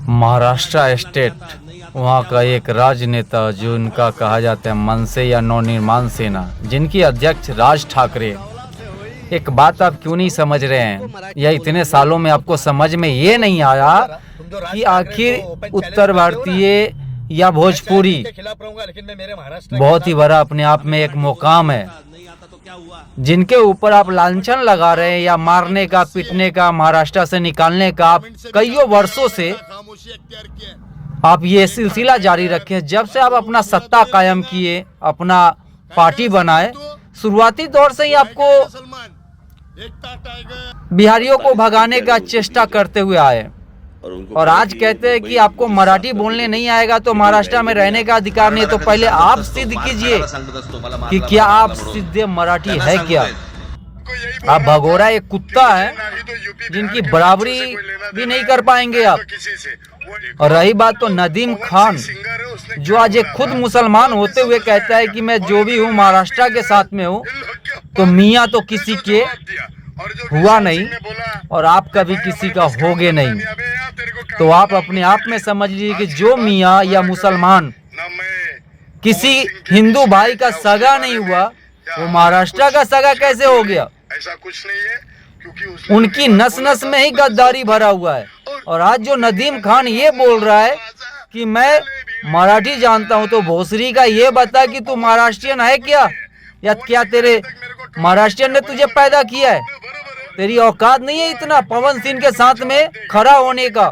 Maharashtra state, वहाँ का एक राजनेता जो उनका कहा जाता है मनसे या नवनिर्माण सेना, जिनकी अध्यक्ष राज ठाकरे। एक बात आप क्यों नहीं समझ रहे हैं, या इतने सालों में आपको समझ में ये नहीं आया कि आखिर उत्तर भारतीय या भोजपुरी बहुत ही बड़ा अपने आप में एक मुकाम है, जिनके ऊपर आप लांछन लगा रहे हैं या मारने का, पीटने का, महाराष्ट्र से निकालने का आप कईयों वर्षों से आप ये सिलसिला जारी रखे। जब से आप अपना सत्ता कायम किए, अपना पार्टी बनाए, शुरुआती दौर से ही आपको बिहारियों को भगाने का चेष्टा करते हुए आए, और आज कहते हैं कि आपको मराठी बोलने नहीं आएगा तो महाराष्ट्र में रहने का अधिकार नहीं है। तो पहले आप सिद्ध कीजिए कि क्या आप सिद्ध मराठी है क्या। आप भगोरा एक कुत्ता है जिनकी बराबरी भी नहीं कर पाएंगे आप। और रही बात तो नदीम खान, जो आज एक खुद मुसलमान होते हुए कहता है कि मैं जो भी हूँ महाराष्ट्र के साथ में हूँ, तो मियाँ तो किसी के हुआ नहीं और आप कभी किसी का होगे नहीं। तो आप अपने आप में समझ लीजिए कि जो मियाँ या मुसलमान किसी हिंदू भाई का सगा नहीं हुआ, वो महाराष्ट्र का सगा कैसे हो गया। ऐसा कुछ नहीं है, क्योंकि उनकी नस नस में ही गद्दारी भरा हुआ है। और आज जो नदीम खान ये बोल रहा है कि मैं मराठी जानता हूं, तो भोसरी का ये बता कि तू महाराष्ट्रियन है क्या, या क्या तेरे महाराष्ट्रियन ने तुझे पैदा किया है। तेरी औकात नहीं है इतना पवन सिंह के साथ में खड़ा होने का।